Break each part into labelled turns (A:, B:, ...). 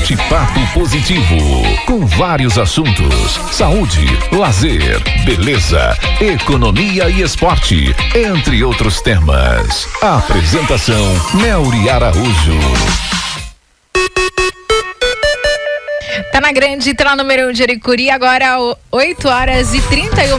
A: Bate-papo positivo, com vários assuntos: saúde, lazer, beleza, economia e esporte, entre outros temas. Apresentação: Melri Araújo.
B: Tá na grande, tá lá número 1 de Aricuri, agora 8h31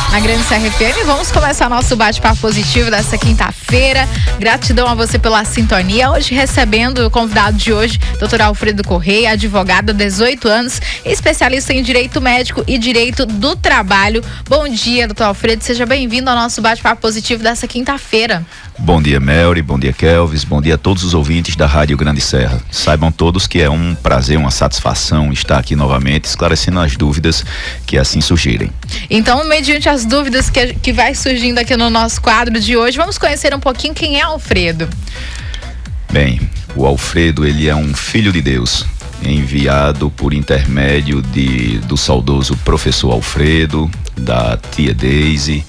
B: na Grande CRFM. Vamos começar nosso bate-papo positivo dessa quinta-feira. Gratidão a você pela sintonia. Hoje recebendo o convidado de hoje, Dr. Alfredo Correia, advogado, 18 anos, especialista em direito médico e direito do trabalho. Bom dia, Dr. Alfredo, seja bem-vindo ao nosso bate-papo positivo dessa quinta-feira.
C: Bom dia, Melri, bom dia, Kelvis, bom dia a todos os ouvintes da Rádio Grande Serra. Saibam todos que é um prazer, uma satisfação estar aqui novamente, esclarecendo as dúvidas que assim surgirem.
B: Então, mediante as dúvidas que vai surgindo aqui no nosso quadro de hoje, vamos conhecer um pouquinho quem é Alfredo.
C: Bem, o Alfredo, ele é um filho de Deus, enviado por intermédio do saudoso professor Alfredo, da tia Deise,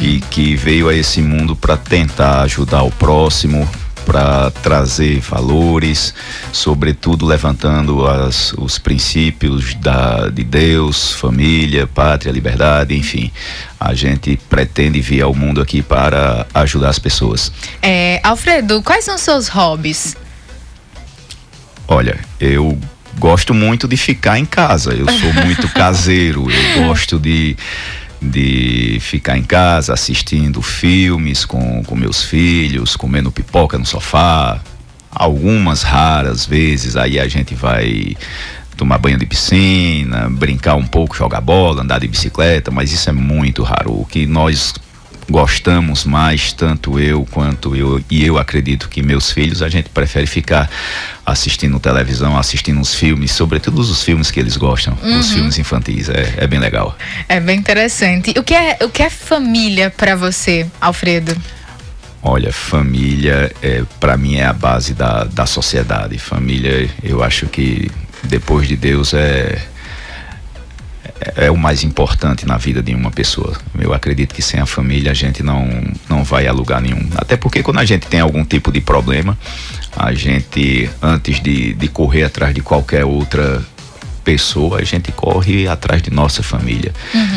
C: e que veio a esse mundo para tentar ajudar o próximo, para trazer valores, sobretudo levantando os princípios de Deus, família, pátria, liberdade, enfim. A gente pretende vir ao mundo aqui para ajudar as pessoas.
B: Alfredo, quais são os seus hobbies?
C: Olha, eu gosto muito de ficar em casa, eu sou muito caseiro, eu gosto de ficar em casa assistindo filmes com meus filhos, comendo pipoca no sofá. Algumas raras vezes aí a gente vai tomar banho de piscina, brincar um pouco, jogar bola, andar de bicicleta, mas isso é muito raro. O que nós gostamos mais, tanto eu quanto eu acredito que meus filhos, a gente prefere ficar assistindo televisão, assistindo os filmes, sobretudo os filmes que eles gostam, os filmes infantis, é bem legal. É bem interessante.
B: O que é família para você, Alfredo?
C: Olha, família para mim é a base da sociedade. Família, eu acho que depois de Deus é o mais importante na vida de uma pessoa. Eu acredito que sem a família a gente não vai a lugar nenhum. Até porque quando a gente tem algum tipo de problema, a gente, antes de correr atrás de qualquer outra pessoa, a gente corre atrás de nossa família.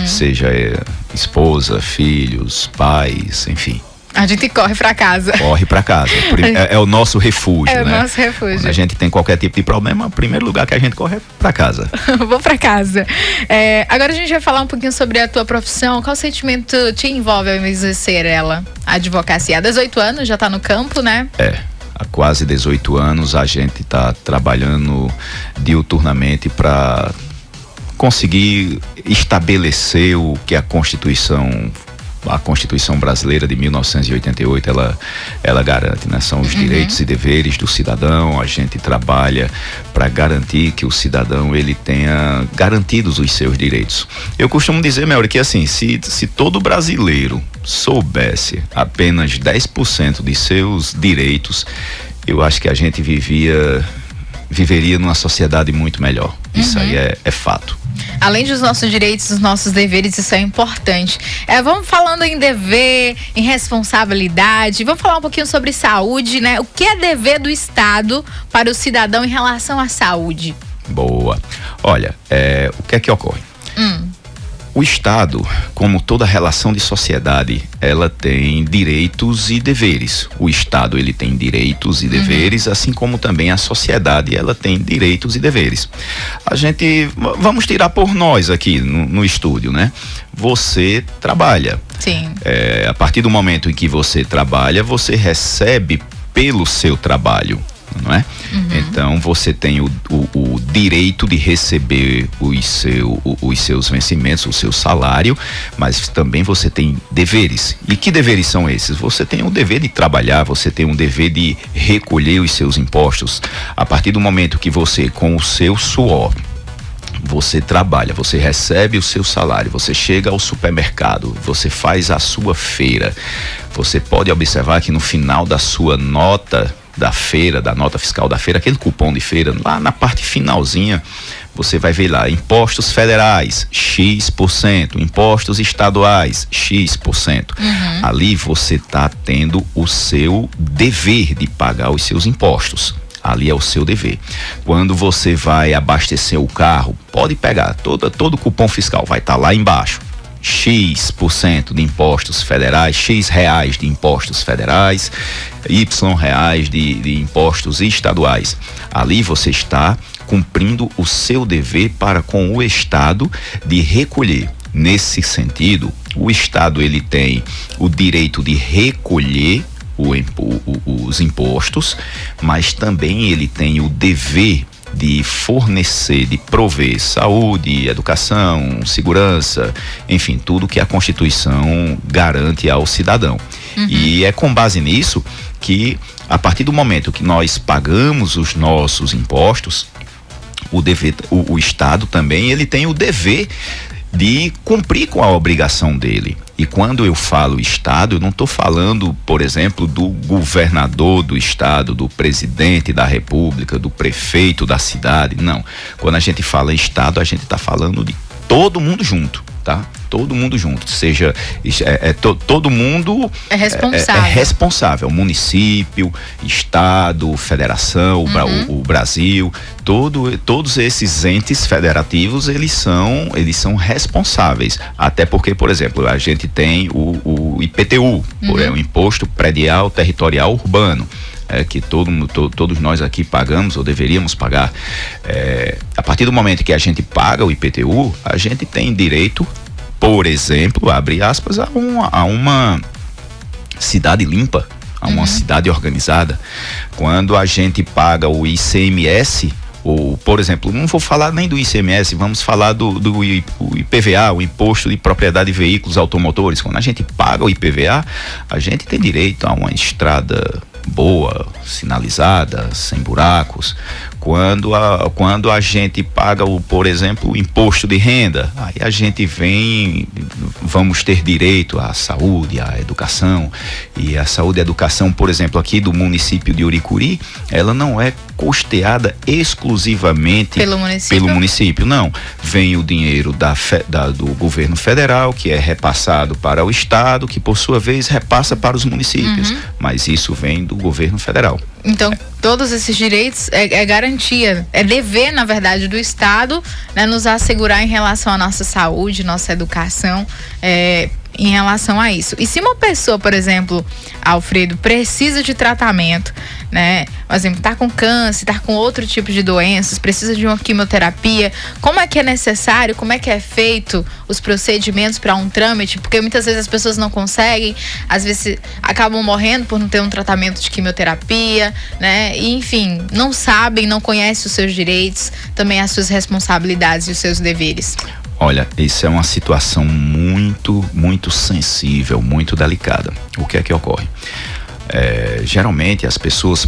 C: Seja esposa, filhos, pais, enfim.
B: A gente corre pra casa.
C: Corre pra casa. É o nosso refúgio, né?
B: É o nosso refúgio.
C: Quando a gente tem qualquer tipo de problema, o primeiro lugar que a gente corre é pra casa.
B: Vou pra casa. Agora a gente vai falar um pouquinho sobre a tua profissão. Qual sentimento te envolve ao exercer ela? A advocacia. Há 18 anos, já tá no campo, né?
C: Há quase 18 anos a gente tá trabalhando diuturnamente para conseguir estabelecer o que a Constituição brasileira de 1988 ela garante, né? São os direitos e deveres do cidadão. A gente trabalha para garantir que o cidadão ele tenha garantidos os seus direitos. Eu costumo dizer, Melri, que assim, se todo brasileiro soubesse apenas 10% de seus direitos, eu acho que a gente viveria numa sociedade muito melhor. Isso aí é fato.
B: Além dos nossos direitos, dos nossos deveres, isso é importante. Vamos falando em dever, em responsabilidade, vamos falar um pouquinho sobre saúde, né? O que é dever do Estado para o cidadão em relação à saúde?
C: Boa. Olha, o que é que ocorre? O Estado, como toda relação de sociedade, ela tem direitos e deveres. O Estado, ele tem direitos e deveres, assim como também a sociedade, ela tem direitos e deveres. Vamos tirar por nós aqui no estúdio, né? Você trabalha.
B: Sim.
C: A partir do momento em que você trabalha, você recebe pelo seu trabalho, não é? Então você tem o direito de receber os seus vencimentos, o seu salário, mas também você tem deveres. E que deveres são esses? Você tem o dever de trabalhar, você tem o dever de recolher os seus impostos. A partir do momento que você, com o seu suor, você trabalha, você recebe o seu salário, você chega ao supermercado, você faz a sua feira, você pode observar que no final da sua nota da feira, da nota fiscal da feira, aquele cupom de feira, lá na parte finalzinha, você vai ver lá, impostos federais, X%, impostos estaduais, X%. Ali você está tendo o seu dever de pagar os seus impostos. Ali é o seu dever. Quando você vai abastecer o carro, pode pegar todo o cupom fiscal, vai estar lá embaixo. X% de impostos federais, X reais de impostos federais, Y reais de impostos estaduais. Ali você está cumprindo o seu dever para com o Estado de recolher. Nesse sentido, o Estado ele tem o direito de recolher os impostos, mas também ele tem o dever de fornecer, de prover saúde, educação, segurança, enfim, tudo que a Constituição garante ao cidadão. E é com base nisso que, a partir do momento que nós pagamos os nossos impostos, o Estado também ele tem o dever de cumprir com a obrigação dele. E quando eu falo Estado, eu não estou falando, por exemplo, do governador do Estado, do presidente da República, do prefeito da cidade, não. Quando a gente fala Estado, a gente está falando de todo mundo junto, tá? Todo mundo junto, seja todo mundo
B: é responsável.
C: É responsável, município, estado, federação, o Brasil, todos esses entes federativos eles são responsáveis, até porque, por exemplo, a gente tem o IPTU, o Imposto Predial Territorial Urbano. Que todos nós aqui pagamos ou deveríamos pagar. A partir do momento que a gente paga o IPTU, a gente tem direito, por exemplo, abre aspas, a uma cidade limpa, a uma cidade organizada. Quando a gente paga o ICMS, ou, por exemplo, não vou falar nem do ICMS, vamos falar do IPVA, o Imposto de Propriedade de Veículos Automotores. Quando a gente paga o IPVA, a gente tem direito a uma estrada boa, sinalizada, sem buracos. Quando a gente paga por exemplo, o imposto de renda, aí a gente vamos ter direito à saúde, à educação. E a saúde e a educação, por exemplo, aqui do município de Uricuri, ela não é custeada exclusivamente pelo município, não. Vem o dinheiro do governo federal, que é repassado para o estado, que por sua vez repassa para os municípios, mas isso vem do governo federal.
B: Então, todos esses direitos é garantia, é dever, na verdade, do Estado, né, nos assegurar em relação à nossa saúde, nossa educação, em relação a isso. E se uma pessoa, por exemplo, Alfredo, precisa de tratamento, né? Por exemplo, tá com câncer, tá com outro tipo de doenças, precisa de uma quimioterapia, como é que é necessário, como é que é feito os procedimentos para um trâmite? Porque muitas vezes as pessoas não conseguem, às vezes acabam morrendo por não ter um tratamento de quimioterapia, né? E, enfim, não sabem, não conhecem os seus direitos, também as suas responsabilidades e os seus deveres.
C: Olha, isso é uma situação muito, muito sensível, muito delicada. O que é que ocorre? Geralmente as pessoas,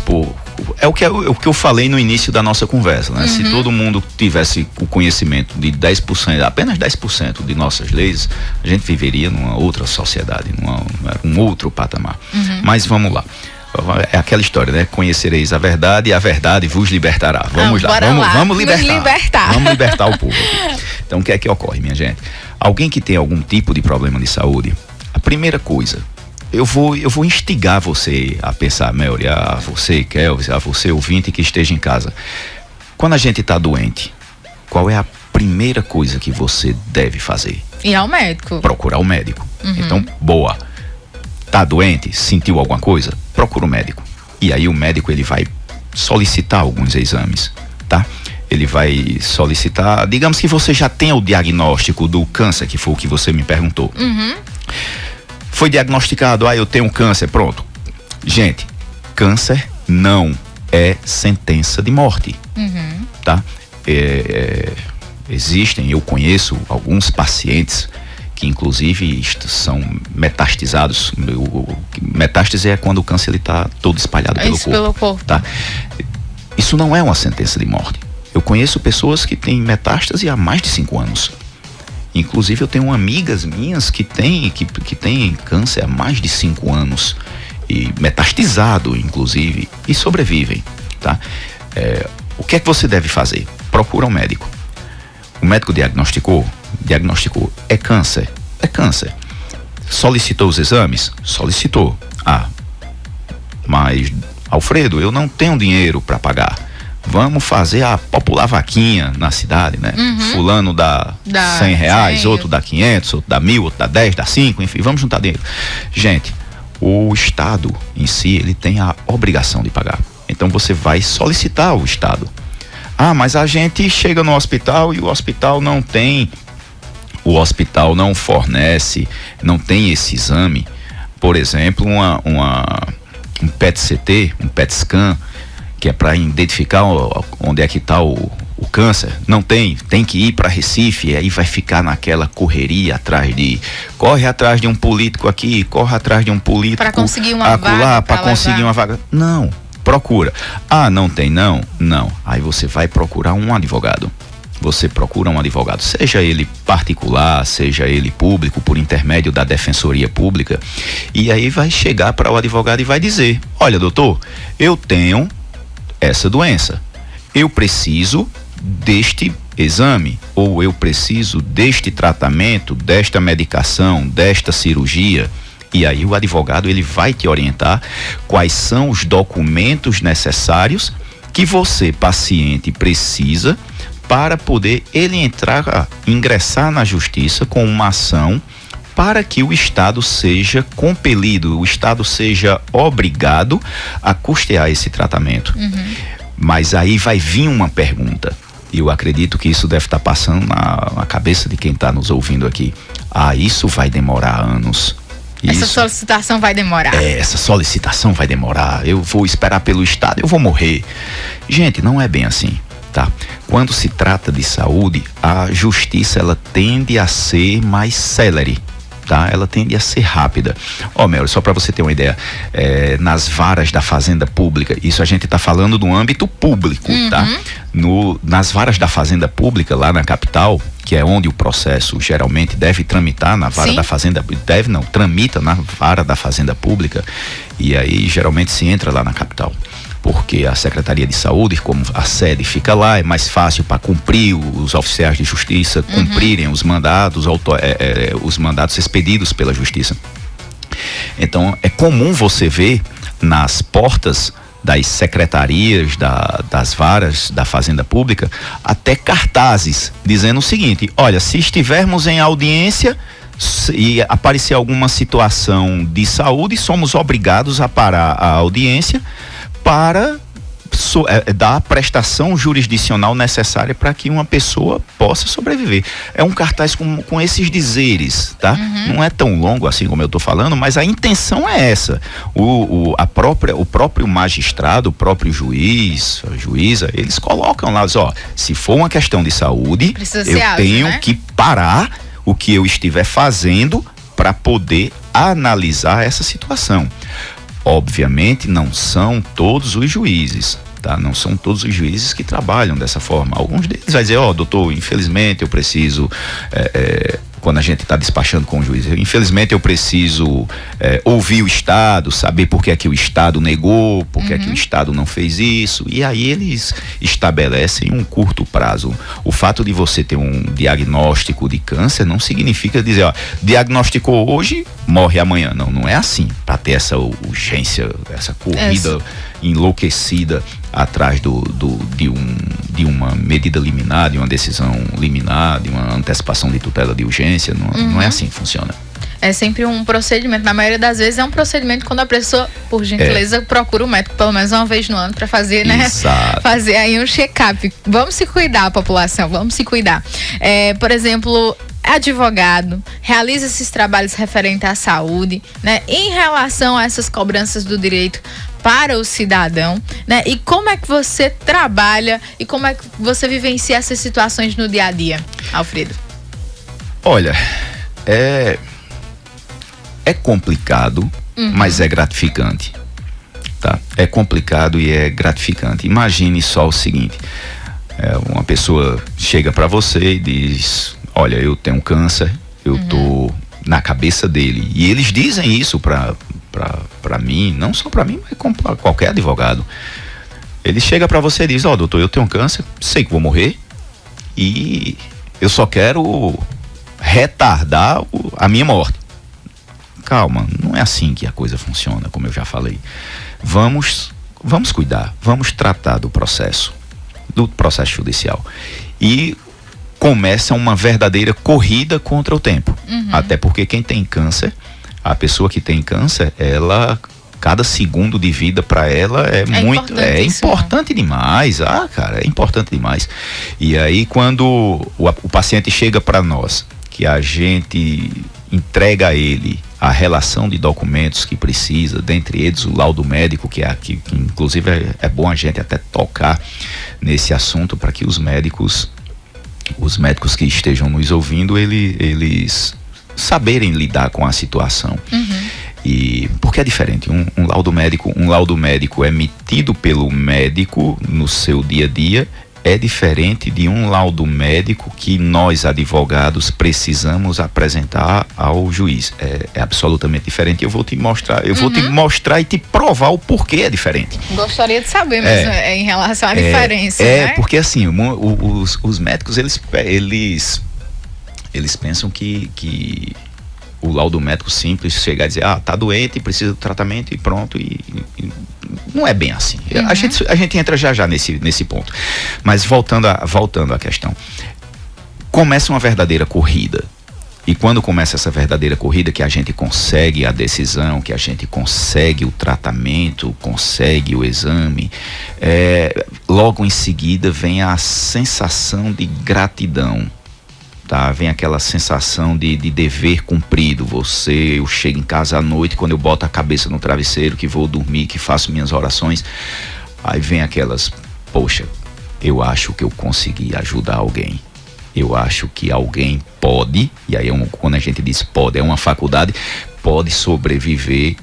C: é o que eu falei no início da nossa conversa, né? Se todo mundo tivesse o conhecimento de 10%, apenas 10% de nossas leis, a gente viveria numa outra sociedade, num outro patamar. Mas vamos lá. É aquela história, né? Conhecereis a verdade e a verdade vos libertará. Vamos lá, vamos libertar. Vamos libertar o povo aqui. Então, o que é que ocorre, minha gente? Alguém que tem algum tipo de problema de saúde, a primeira coisa, eu vou instigar você a pensar, Melry, a você, Kelvis, a você, ouvinte que esteja em casa. Quando a gente está doente, qual é a primeira coisa que você deve fazer?
B: Ir ao médico.
C: Procurar o médico. Então, boa. Tá doente? Sentiu alguma coisa? Procura o médico. E aí o médico ele vai solicitar alguns exames, tá? Ele vai solicitar, digamos que você já tenha o diagnóstico do câncer, que foi o que você me perguntou. Foi diagnosticado, eu tenho câncer, pronto. Gente, câncer não é sentença de morte, tá? Eu conheço alguns pacientes que inclusive são metastizados. Metástase é quando o câncer está todo espalhado pelo corpo. Tá? Isso não é uma sentença de morte. Eu conheço pessoas que têm metástase há mais de 5 anos. Inclusive eu tenho amigas minhas que têm câncer há mais de 5 anos. E metastizado, inclusive, e sobrevivem. Tá? O que é que você deve fazer? Procura um médico. O médico diagnosticou, é câncer. Solicitou os exames? Solicitou. Mas Alfredo, eu não tenho dinheiro para pagar. Vamos fazer a popular vaquinha na cidade, né? Fulano dá R$100, outro dá 500, outro dá 1.000, outro dá 10, dá 5, enfim, vamos juntar dinheiro. Gente, o Estado em si, ele tem a obrigação de pagar. Então você vai solicitar ao Estado. Ah, mas a gente chega no hospital e o hospital não tem, o hospital não fornece, não tem esse exame. Por exemplo, um PET-CT, um PET-scan, que é para identificar onde é que está o câncer, não tem que ir para Recife, e aí vai ficar naquela correria corre atrás de um político aqui, corre atrás de um político
B: para conseguir uma vaga,
C: para conseguir uma vaga. Não, procura. Ah, não tem, não. Aí você vai procurar um advogado. Você procura um advogado, seja ele particular, seja ele público, por intermédio da Defensoria Pública, e aí vai chegar para o advogado e vai dizer: olha, doutor, eu tenho essa doença, eu preciso deste exame, ou eu preciso deste tratamento, desta medicação, desta cirurgia. E aí o advogado, ele vai te orientar quais são os documentos necessários que você, paciente, precisa para poder ele ingressar na justiça com uma ação para que o Estado seja compelido, o Estado seja obrigado a custear esse tratamento. Mas aí vai vir uma pergunta, e eu acredito que isso deve estar passando na cabeça de quem está nos ouvindo aqui. Ah, isso vai demorar anos.
B: Essa solicitação vai demorar.
C: Essa solicitação vai demorar, eu vou esperar pelo Estado, eu vou morrer. Gente, não é bem assim. Tá? Quando se trata de saúde, a justiça, ela tende a ser mais célere, tá? Ela tende a ser rápida. Mel, só para você ter uma ideia, nas varas da Fazenda Pública, isso a gente está falando do âmbito público, tá? Nas varas da Fazenda Pública, lá na capital, que é onde o processo geralmente deve tramitar, na vara da Fazenda, tramita na vara da Fazenda Pública, e aí geralmente se entra lá na capital, porque a Secretaria de Saúde, como a sede fica lá, é mais fácil para cumprir os oficiais de justiça cumprirem os mandados, os mandados expedidos pela justiça. Então é comum você ver nas portas das secretarias, das varas da Fazenda Pública, até cartazes dizendo o seguinte: olha, se estivermos em audiência e aparecer alguma situação de saúde, somos obrigados a parar a audiência para dar a prestação jurisdicional necessária para que uma pessoa possa sobreviver. É um cartaz com esses dizeres, tá? Não é tão longo assim como eu estou falando, mas a intenção é essa. O próprio magistrado, o próprio juiz, a juíza, eles colocam lá, se for uma questão de saúde, eu tenho que parar o que eu estiver fazendo para poder analisar essa situação. Obviamente não são todos os juízes, tá? Não são todos os juízes que trabalham dessa forma. Alguns deles vai dizer: doutor, infelizmente eu preciso, quando a gente está despachando com o juiz, infelizmente eu preciso ouvir o Estado, saber por que é que o Estado negou, por que é que o Estado não fez isso, e aí eles estabelecem um curto prazo. O fato de você ter um diagnóstico de câncer não significa dizer, diagnosticou hoje, morre amanhã. Não é assim, para ter essa urgência, essa corrida enlouquecida atrás de uma medida liminar, de uma decisão liminar, de uma antecipação de tutela de urgência. Não é assim que funciona.
B: É sempre um procedimento, na maioria das vezes é um procedimento quando a pessoa, por gentileza, procura o médico pelo menos uma vez no ano para fazer, né?
C: Exato.
B: Fazer aí um check-up. Vamos se cuidar, população, vamos se cuidar. Por exemplo, advogado realiza esses trabalhos referentes à saúde, né? Em relação a essas cobranças do direito para o cidadão, né? E como é que você trabalha e como é que você vivencia essas situações no dia a dia, Alfredo?
C: Olha, é complicado, mas é gratificante, tá? É complicado e é gratificante. Imagine só o seguinte: uma pessoa chega para você e diz: olha, eu tenho câncer, eu tô na cabeça dele, e eles dizem isso para mim, não só para mim, mas para qualquer advogado. Ele chega para você e diz: doutor, eu tenho câncer, sei que vou morrer e eu só quero retardar a minha morte. Calma, não é assim que a coisa funciona, como eu já falei. Vamos vamos cuidar, vamos tratar do processo judicial. E começa uma verdadeira corrida contra o tempo. Até porque quem tem câncer, a pessoa que tem câncer, cada segundo de vida para ela é importante demais. Cara, é importante demais. E aí quando o paciente chega para nós, que a gente entrega a ele a relação de documentos que precisa, dentre eles o laudo médico, que inclusive é bom a gente até tocar nesse assunto para que os médicos que estejam nos ouvindo, eles saberem lidar com a situação. E porque é diferente, um laudo médico emitido pelo médico no seu dia a dia é diferente de um laudo médico que nós advogados precisamos apresentar ao juiz. É absolutamente diferente. Eu vou te mostrar, te mostrar e te provar o porquê é diferente.
B: Gostaria de saber mesmo em relação à diferença, né?
C: Porque assim, os médicos, eles pensam que o laudo médico simples chegar e dizer, tá doente, precisa do tratamento e pronto, e não é bem assim. A gente entra já nesse ponto. Mas voltando à questão, começa uma verdadeira corrida. E quando começa essa verdadeira corrida, que a gente consegue a decisão, que a gente consegue o tratamento, consegue o exame, logo em seguida vem a sensação de gratidão. Tá? Vem aquela sensação de dever cumprido. Eu chego em casa à noite, quando eu boto a cabeça no travesseiro, que vou dormir, que faço minhas orações, aí vem aquelas, poxa, eu acho que eu consegui ajudar alguém. Eu acho que alguém pode, e aí quando a gente diz pode, é uma faculdade, pode sobreviver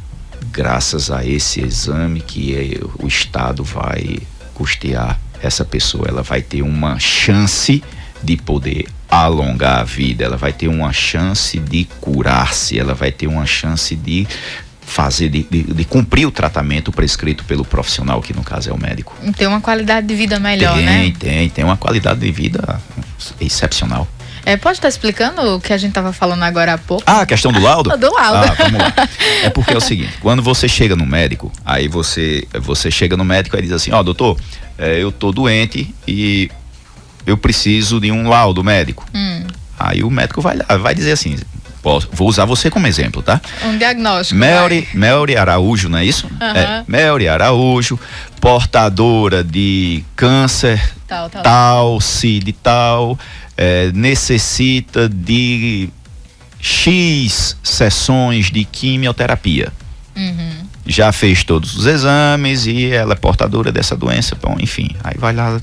C: graças a esse exame que o Estado vai custear. Essa pessoa, ela vai ter uma chance de poder alongar a vida, ela vai ter uma chance de curar-se, ela vai ter uma chance de cumprir o tratamento prescrito pelo profissional, que no caso é o médico.
B: Tem uma qualidade de vida melhor, né?
C: Tem uma qualidade de vida excepcional.
B: Pode estar explicando o que a gente estava falando agora há pouco?
C: A questão do laudo?
B: Do laudo.
C: Vamos lá. É porque é o seguinte, quando você chega no médico, aí você chega no médico e diz assim, doutor, eu tô doente e eu preciso de um laudo médico. Aí o médico vai dizer assim, vou usar você como exemplo, tá?
B: Um diagnóstico.
C: Melry Araújo, não é isso? Melry Araújo, portadora de câncer, tal, CID tal, necessita de X sessões de quimioterapia. Já fez todos os exames e ela é portadora dessa doença. Bom, enfim, aí vai lá,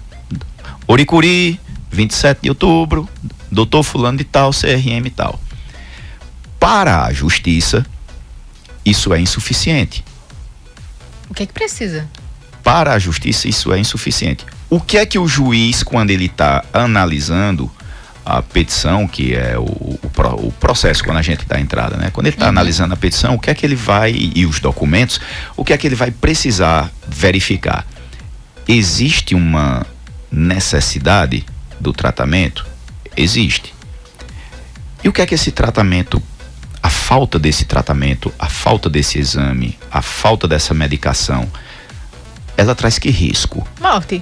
C: Oricuri, 27 de outubro, doutor fulano de tal, CRM e tal. Para a justiça, isso é insuficiente.
B: O que precisa?
C: Para a justiça, isso é insuficiente. O que é que o juiz, quando ele está analisando a petição, que é o processo, quando a gente dá a entrada, né? Quando ele está analisando a petição, o que é que ele vai, e os documentos, o que é que ele vai precisar verificar? Existe uma necessidade do tratamento? Existe. E o que é que esse tratamento, a falta desse tratamento, a falta desse exame, a falta dessa medicação, ela traz que risco?
B: Morte.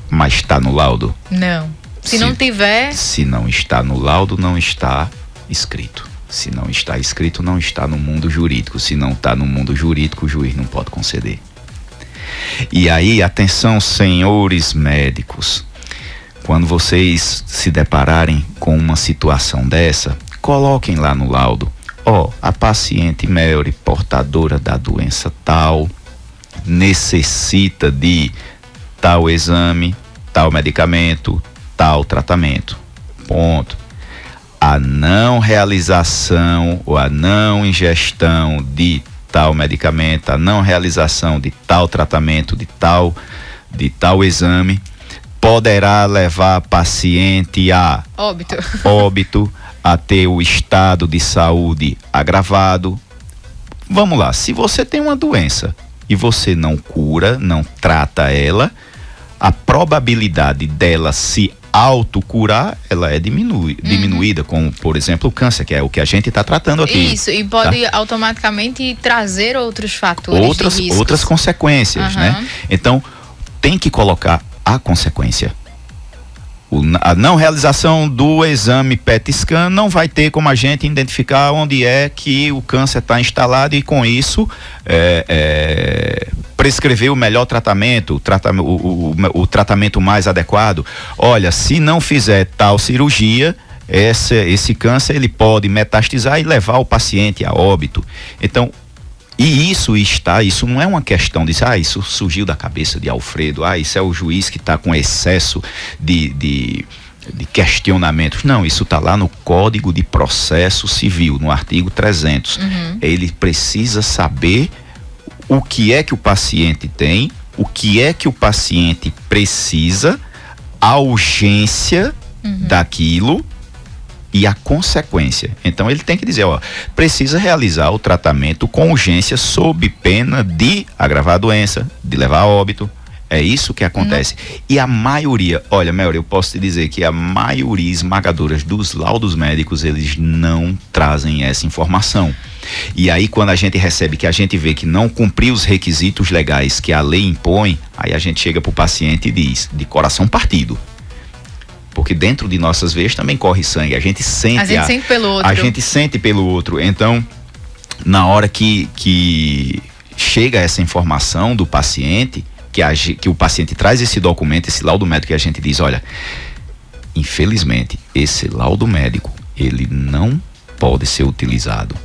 C: Mas está no laudo?
B: Não. Se não tiver...
C: Se não está no laudo, não está escrito. Se não está escrito, não está no mundo jurídico. Se não está no mundo jurídico, o juiz não pode conceder. E aí, atenção, senhores médicos, quando vocês se depararem com uma situação dessa, coloquem lá no laudo, a paciente Melry, portadora da doença tal, necessita de tal exame, tal medicamento, tal tratamento. Ponto. A não realização ou a não ingestão de tal medicamento, a não realização de tal tratamento, de tal exame, poderá levar a paciente a óbito, a ter o estado de saúde agravado. Vamos lá, se você tem uma doença e você não cura, não trata ela, a probabilidade dela se autocurar, ela é diminuída, como, por exemplo, o câncer, que é o que a gente está tratando aqui.
B: Isso, e pode automaticamente trazer outros fatores de riscos.
C: Outras consequências, né? Então, tem que colocar a consequência. A não realização do exame PET scan não vai ter como a gente identificar onde é que o câncer está instalado e, com isso, prescrever o melhor tratamento, o tratamento mais adequado. Olha, se não fizer tal cirurgia, esse câncer ele pode metastizar e levar o paciente a óbito. Então, isso não é uma questão de isso surgiu da cabeça de Alfredo, isso é o juiz que está com excesso de questionamentos. Não, isso está lá no Código de Processo Civil, no artigo 300. Ele precisa saber o que é que o paciente tem, o que é que o paciente precisa, a urgência daquilo e a consequência. Então ele tem que dizer, precisa realizar o tratamento com urgência sob pena de agravar a doença, de levar a óbito. É isso que acontece. E a maioria, olha, Mel, eu posso te dizer que a maioria esmagadora dos laudos médicos, eles não trazem essa informação. E aí, quando a gente recebe, que a gente vê que não cumpriu os requisitos legais que a lei impõe, aí a gente chega pro paciente e diz, de coração partido. Porque dentro de nossas veias também corre sangue. A gente sente pelo outro. A gente sente pelo outro. Então, na hora que chega essa informação do paciente, que o paciente traz esse documento, esse laudo médico, e a gente diz, olha, infelizmente, esse laudo médico, ele não pode ser utilizado.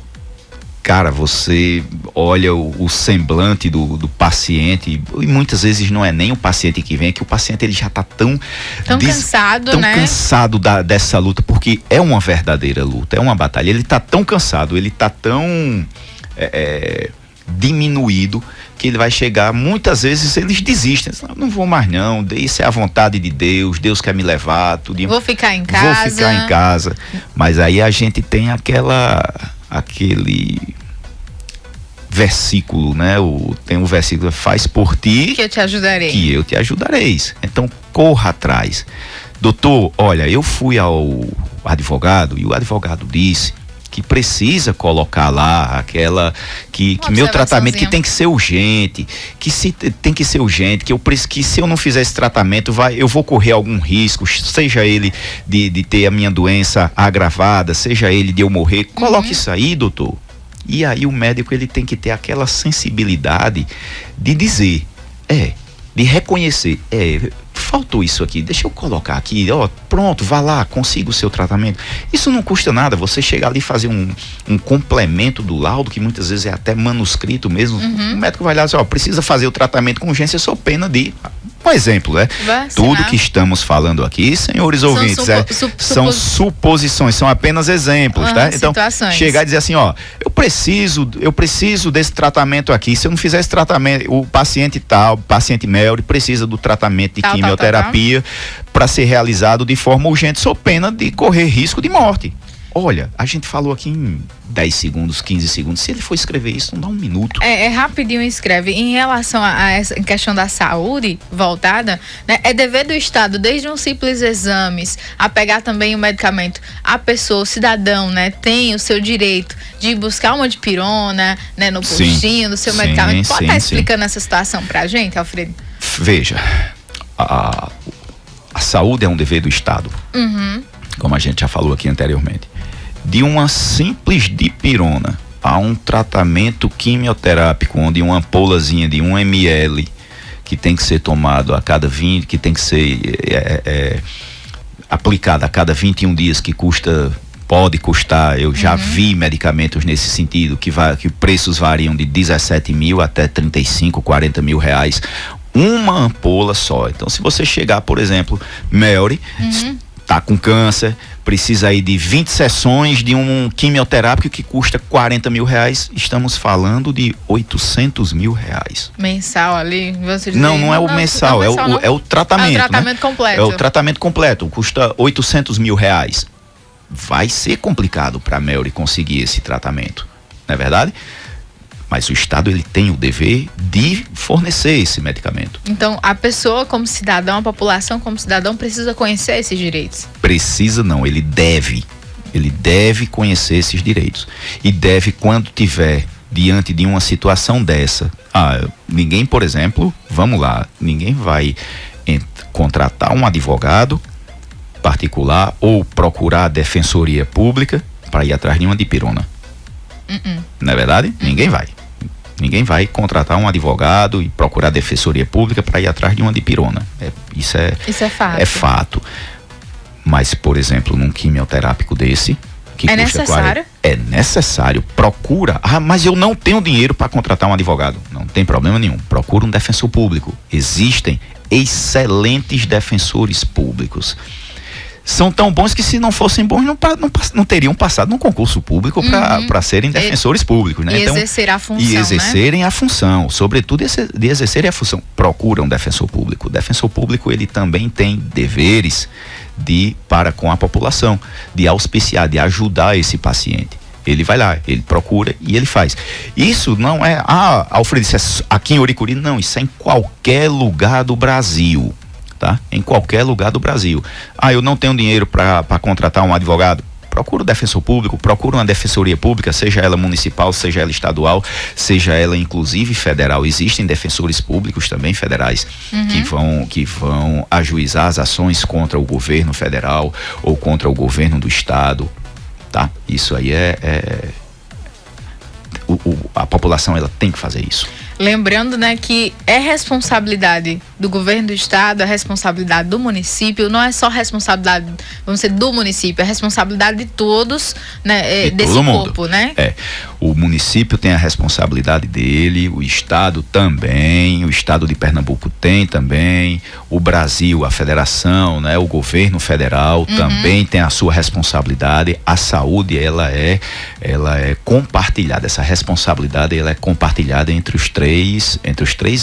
C: Cara, você olha o semblante do paciente, e muitas vezes não é nem o paciente que vem, é que o paciente ele já está tão cansado, né? Cansado dessa luta, porque é uma verdadeira luta, é uma batalha. Ele está tão cansado, ele está tão diminuído, que ele vai chegar, muitas vezes eles desistem, não vou mais não, isso é a vontade de Deus, Deus quer me levar, tudo.
B: Vou ficar em casa.
C: Mas aí a gente tem aquele versículo, né? Tem um versículo, faz por ti
B: que eu te ajudarei.
C: Que eu te ajudareis. Então corra atrás. Doutor, olha, eu fui ao advogado e o advogado disse que precisa colocar lá que meu tratamento que tem que ser urgente, que se eu não fizer esse tratamento eu vou correr algum risco, seja ele de ter a minha doença agravada, seja ele de eu morrer. Coloque isso aí, doutor. E aí o médico ele tem que ter aquela sensibilidade de dizer, de reconhecer, faltou isso aqui, deixa eu colocar aqui, pronto, vá lá, consiga o seu tratamento. Isso não custa nada, você chegar ali e fazer um complemento do laudo, que muitas vezes é até manuscrito mesmo. O médico vai lá e diz, precisa fazer o tratamento com urgência, sob pena de... Um exemplo, tudo que estamos falando aqui, senhores ouvintes, são suposições, são apenas exemplos, tá? Então, chegar e dizer assim, eu preciso desse tratamento aqui, se eu não fizer esse tratamento, o paciente Melry precisa do tratamento de quimioterapia para ser realizado de forma urgente, sob pena de correr risco de morte. Olha, a gente falou aqui em 10 segundos, 15 segundos. Se ele for escrever isso, não dá um minuto.
B: Rapidinho escreve. Em relação a essa questão da saúde voltada, né, é dever do Estado, desde um simples exames, a pegar também o medicamento. A pessoa, o cidadão, né, tem o seu direito de buscar uma dipirona, né, no postinho, do seu medicamento. Pode estar explicando essa situação pra gente, Alfredo?
C: Veja, a saúde é um dever do Estado. Como a gente já falou aqui anteriormente. De uma simples dipirona a um tratamento quimioterápico, onde uma ampolazinha de 1 ml que tem que ser tomado a cada 20, que tem que ser aplicada a cada 21 dias, que pode custar, eu já vi medicamentos nesse sentido, que preços variam de 17 mil até 35, 40 mil reais, uma ampola só. Então, se você chegar, por exemplo, Melry, tá com câncer, precisa aí de 20 sessões de um quimioterápico que custa 40 mil reais, estamos falando de 800 mil reais.
B: Mensal ali? Você
C: não é o mensal, é o tratamento.
B: É o tratamento completo.
C: É o tratamento completo, custa 800 mil reais. Vai ser complicado para a Melry conseguir esse tratamento, não é verdade? Mas o Estado, ele tem o dever de fornecer esse medicamento.
B: Então, a pessoa como cidadão, a população como cidadão precisa conhecer esses direitos?
C: Precisa não, ele deve. Ele deve conhecer esses direitos. E deve, quando tiver diante de uma situação dessa, ninguém, por exemplo, vamos lá, ninguém vai contratar um advogado particular ou procurar a defensoria pública para ir atrás de uma dipirona. Não é verdade? Ninguém vai. Ninguém vai contratar um advogado e procurar a defensoria pública para ir atrás de uma dipirona. Isso é fato. É fato. Mas, por exemplo, num quimioterápico desse, que
B: é necessário?
C: É necessário. Procura. Mas eu não tenho dinheiro para contratar um advogado. Não tem problema nenhum. Procura um defensor público. Existem excelentes defensores públicos. São tão bons que, se não fossem bons, não teriam passado num concurso público para serem defensores públicos, né?
B: E exercer a função,
C: e exercerem, né, a função, sobretudo de exercerem a função. Procura um defensor público. O defensor público, ele também tem deveres para com a população, de auspiciar, de ajudar esse paciente. Ele vai lá, ele procura e ele faz. Isso não é, Alfredo, isso é aqui em Oricuri, não, isso é em qualquer lugar do Brasil. Tá? Em qualquer lugar do Brasil. Eu não tenho dinheiro para contratar um advogado. Procura o defensor público, procura uma defensoria pública, seja ela municipal, seja ela estadual, seja ela inclusive federal. Existem defensores públicos também federais que vão ajuizar as ações contra o governo federal ou contra o governo do estado. Tá? Isso aí a população, ela tem que fazer isso.
B: Lembrando, né, que é responsabilidade do governo do estado, é responsabilidade do município, não é só responsabilidade, vamos dizer, do município, é responsabilidade de todos, né, desse corpo, né?
C: O município tem a responsabilidade dele, o estado também, o estado de Pernambuco tem também, o Brasil, a federação, né, o governo federal também tem a sua responsabilidade. A saúde, ela é compartilhada, essa responsabilidade, ela é compartilhada entre os três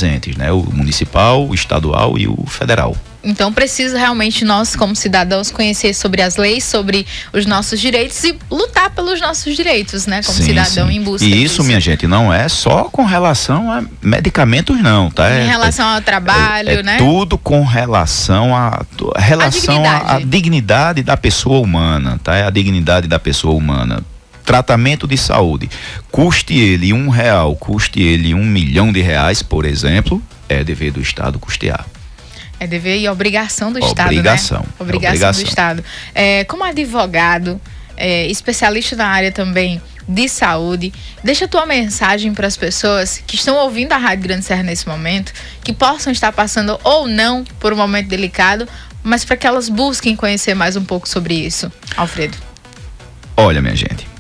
C: entes, né? O municipal, o estadual e o federal.
B: Então precisa realmente nós, como cidadãos, conhecer sobre as leis, sobre os nossos direitos e lutar pelos nossos direitos, né? Como cidadão em busca disso.
C: E isso, minha gente, não é só com relação a medicamentos, não, tá?
B: Em relação ao trabalho, né?
C: Tudo com relação à dignidade da pessoa humana, tá? É a dignidade da pessoa humana. Tratamento de saúde, custe ele R$1, custe ele R$1 milhão, por exemplo, é dever do Estado custear.
B: É dever e obrigação do Estado, né? Obrigação do Estado. Como advogado, especialista na área também de saúde, deixa a tua mensagem para as pessoas que estão ouvindo a Rádio Grande Serra nesse momento, que possam estar passando ou não por um momento delicado, mas para que elas busquem conhecer mais um pouco sobre isso. Alfredo.
C: Olha, minha gente,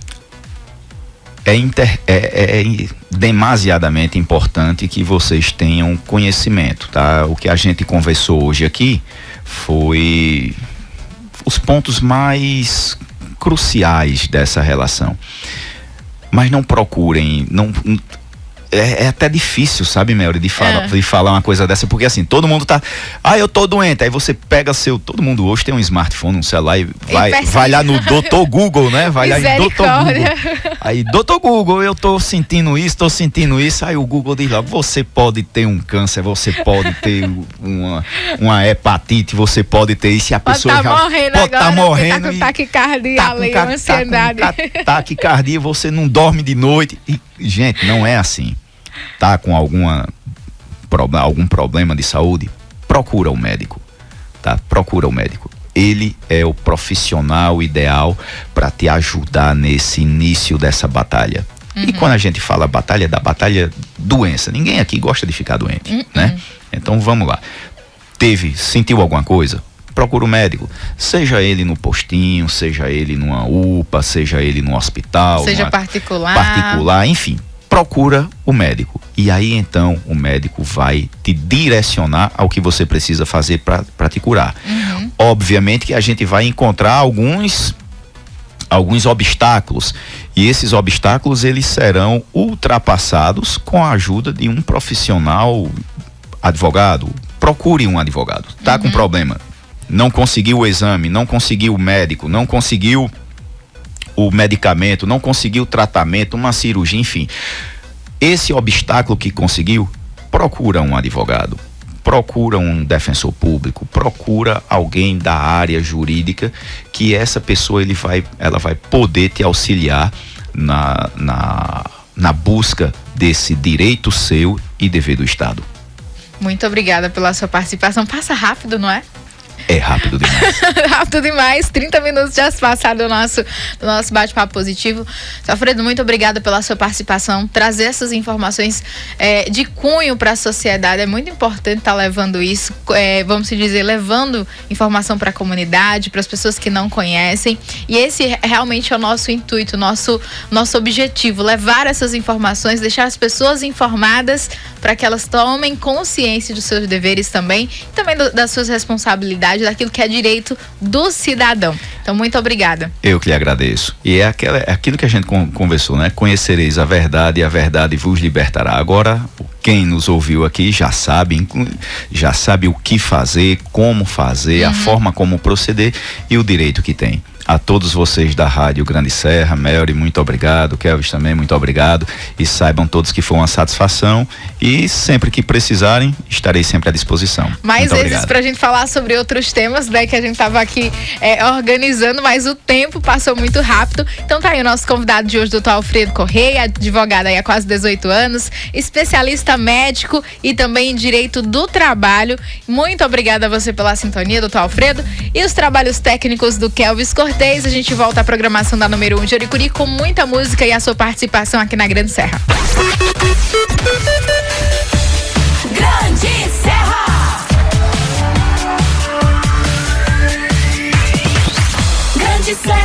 C: é demasiadamente importante que vocês tenham conhecimento, tá? O que a gente conversou hoje aqui foi os pontos mais cruciais dessa relação. Mas não procurem, é até difícil, sabe, Melry, de falar uma coisa dessa, porque assim, todo mundo tá, eu tô doente, aí você pega todo mundo hoje tem um smartphone, um celular e vai lá no Dr. Google, né? Vai lá em Dr. Google. Aí, Dr. Google, eu tô sentindo isso, aí o Google diz logo, você pode ter um câncer, você pode ter uma hepatite, você pode ter isso, e a pessoa
B: pode estar morrendo, tá com taquicardia, ansiedade.
C: Taquicardia, você não dorme de noite, e, gente, não é assim. Tá com algum problema de saúde, procura o médico, tá? Procura o médico. Ele é o profissional ideal para te ajudar nesse início dessa batalha. E quando a gente fala batalha, da batalha doença, ninguém aqui gosta de ficar doente, né? Então vamos lá. Sentiu alguma coisa? Procura o médico, seja ele no postinho, seja ele numa UPA, seja ele no hospital,
B: seja particular,
C: enfim. Procura o médico. E aí então o médico vai te direcionar ao que você precisa fazer para te curar. Obviamente que a gente vai encontrar alguns obstáculos, e esses obstáculos eles serão ultrapassados com a ajuda de um profissional advogado. Procure um advogado. Tá com problema? Não conseguiu o exame, não conseguiu o médico, não conseguiu o medicamento, não conseguiu o tratamento, uma cirurgia, enfim. Esse obstáculo que conseguiu, procura um advogado, procura um defensor público, procura alguém da área jurídica, que essa pessoa ela vai poder te auxiliar na busca desse direito seu e dever do Estado.
B: Muito obrigada pela sua participação. Passa rápido, não é?
C: É rápido demais.
B: Rápido demais, 30 minutos já se passaram do nosso bate-papo positivo. Seu Alfredo, muito obrigada pela sua participação. Trazer essas informações de cunho para a sociedade é muito importante estar levando isso, vamos dizer, levando informação para a comunidade, para as pessoas que não conhecem. E esse realmente é o nosso intuito, nosso objetivo, levar essas informações, deixar as pessoas informadas para que elas tomem consciência dos seus deveres também das suas responsabilidades, daquilo que é direito do cidadão. Então, muito obrigada.
C: Eu que lhe agradeço. E é aquilo que a gente conversou, né? Conhecereis a verdade e a verdade vos libertará. Agora, quem nos ouviu aqui já sabe o que fazer, como fazer, a forma como proceder e o direito que tem. A todos vocês da Rádio Grande Serra, Melry, muito obrigado, Kelvis também, muito obrigado, e saibam todos que foi uma satisfação, e sempre que precisarem, estarei sempre à disposição.
B: Mais vezes pra gente falar sobre outros temas, né, que a gente tava aqui organizando, mas o tempo passou muito rápido. Então tá aí o nosso convidado de hoje, doutor Alfredo Correia, advogado aí há quase 18 anos, especialista médico e também em direito do trabalho. Muito obrigada a você pela sintonia, doutor Alfredo, e os trabalhos técnicos do Kelvis Cortez. A gente volta à programação da número 1 de Oricuri com muita música e a sua participação aqui na Grande Serra.
D: Grande Serra. Grande Serra.